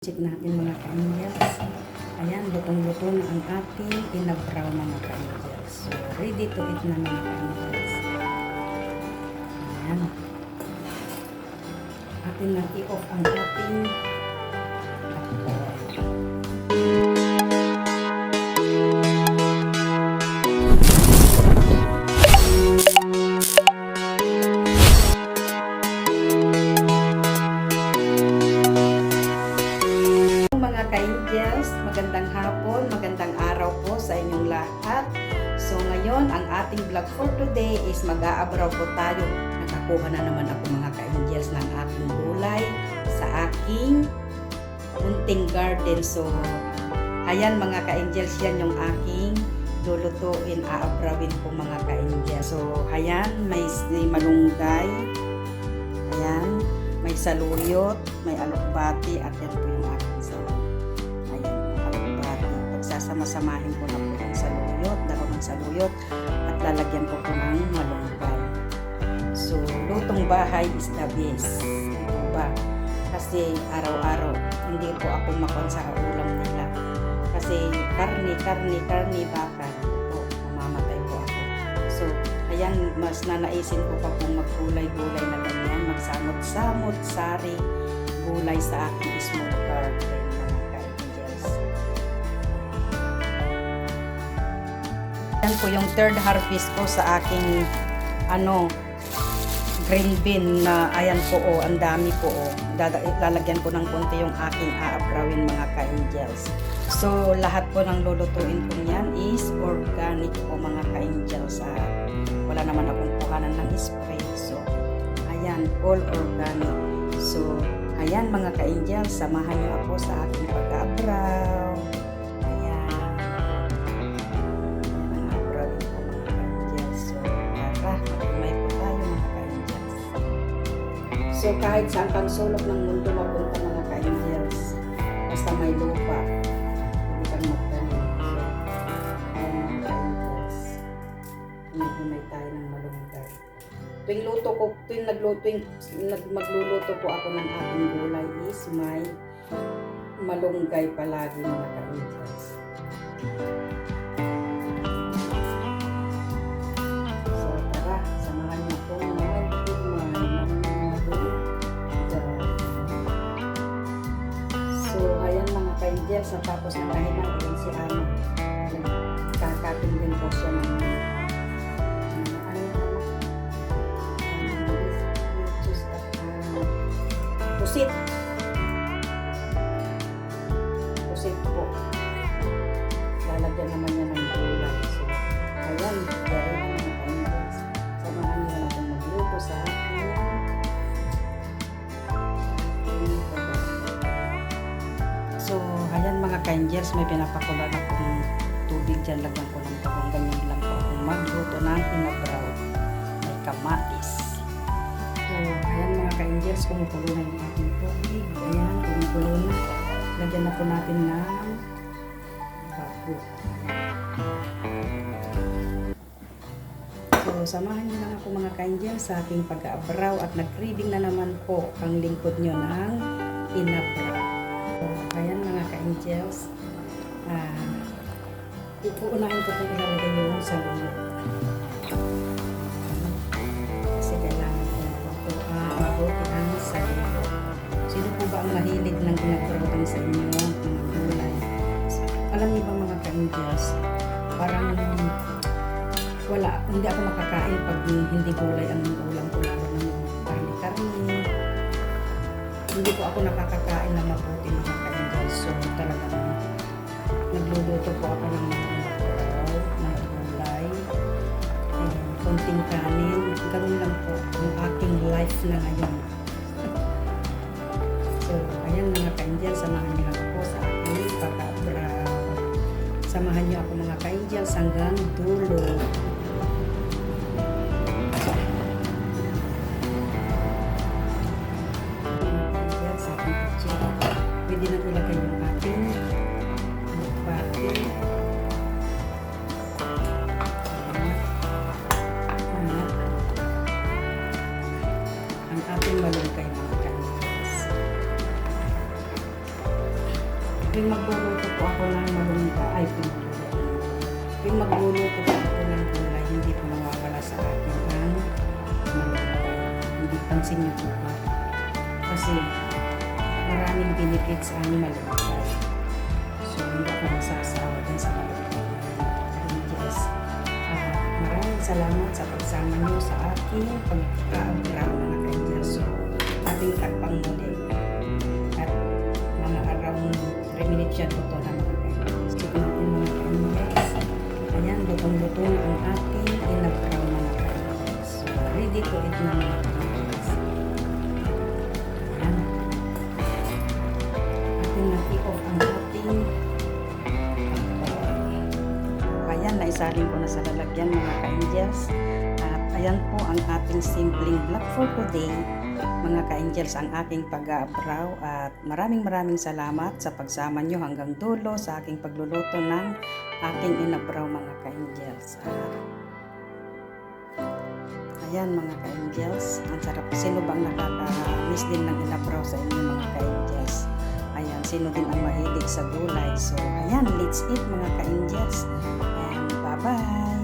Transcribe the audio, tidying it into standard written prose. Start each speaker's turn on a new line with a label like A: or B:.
A: Check natin mga ka-angels. Ayan, lutong-luto na ang ating inabraw mga ka-angels. So, ready to eat na mga ka-angels. Ayan. Atin na i-off ang ating takbo. Ka-angels, magandang hapon, magandang araw po sa inyong lahat. So ngayon, ang ating vlog for today is mag-aabraw po tayo. Nakakuha na naman ako mga ka-angels ng aking gulay sa aking munting garden. So ayan mga ka-angels, yan yung aking lulutuin, aabrawin po mga ka-angels. So ayan, may malunggay, ayan, may saluyot, may alokbati, at yan po yung aking saluyot. Pagsasama-samahin ko na po yung saluyot, dahon ng saluyot, at lalagyan ko po ng malunggay. So, lutong bahay is the best. Diba? Kasi araw-araw, hindi po ako makon sa ulam nila. Kasi karni, baka po, mamamatay po ako. So, ayan, mas nanaisin ko pa po maggulay-gulay na ganyan, magsamot-samot, sari, gulay sa aking small garden. Yan po yung third harvest ko sa aking green bean na ayan po ang dami po lalagyan ko ng konti yung aking aabrawin mga ka-angels. So lahat po ng lulutuin ko niyan is organic po mga ka-angels. Wala naman akong kuhanan ng spray. So ayan, all organic. So ayan mga ka-angels, samahan niyo ako sa aking pag-aabraw. So kahit saan kang sulok ng mundo mapunta mga ka-angels, basta may lupa, hindi kang magtanim. So, ayan mga ka-angels, humay tayo ng malunggay. Tuwing magluluto po ako ng aking gulay is may malunggay palagi mga ka-angels. So tara, samahan niyo po sa tapos ng kahinan din si Ama. Kakatin din po siya ng pusit. Pusit po. Lalagyan naman niya ng gulay. So, ayan, gawin na mga ka-angels. Samahan niyo lang akong magluto sa akin. So, ayan mga ka-angels, may pinapakulan akong tubig dyan. Lagyan ko ng tabong, ganyan lang po akong magluto ng inabraw. May kamatis. So, ayan mga ka-angels, kumukulo na yung ating tubig. Ayan, kumukulo na. Lagyan na po natin ng babo. So, samahan niyo lang ako mga ka-angels sa ating pag-aabraw at nag-craving na naman po ang lingkod nyo ng inabraw. So, ayan mga ka-angels, uunahin ko itong ilalagay yung saluyot. Kasi kailangan ko mabuti ang saluyot. Sino po ba ang mahilig ng inabraw sa inyo mga gulay? Alam niyo ba mga ka-angels, parang hindi ako makakain pag hindi gulay ang ulam ko, lalo ng karni-karni. Hindi po ako nakakakain na mabuti mga ka-angels. So talagang nagluluto po ako ng mga inabraw, ng gulay, konting kanin. Ganun lang po ang aking life na ngayon. So ayan mga ka-angels, samahan niyo ako sa aking pag-aabraw. Samahan niyo ako mga ka-angels hanggang dulo. Pwede na ilagay yung ating alokbati. Ang ating malunggay mga ka-angels. Tuwing magluluto po ako ng malunggay, tuwing magluluto po ako ng gulay, hindi po nawawala sa akin ang malunggay. Hindi pansin niyo po ba? Kasi maraming benefits ang malunggay. So, hindi ako masasawa din sa malunggay. Yes. Maraming salamat sa pagsama niyo sa aking pag-aabraw mga ka-angels. So, ating takpang muli. At mga around 3 minutes yan po ito na mga ka-angels. So, natin mga ka-angels. Ayan, lutong-luto na ang ating inabraw mga ka-angels. So, ready to eat na mga ka-angels. Ayan. Ating na-i-off ang ating ayan, naisalin ko na sa lalagyan mga ka-angels. At ayan po ang ating simpleng vlog for today. Mga ka-angels, ang aking pag-aabraw at maraming salamat sa pagsama nyo hanggang dulo sa aking pagluluto ng aking inabraw mga ka-angels. Ayan mga ka-angels, ang sarap. Sino bang nakaka-miss din ng inabraw sa inyo mga ka-angels? Ayan, sino din ang mahilig sa gulay? So, ayan, let's eat mga ka-angels. And bye-bye!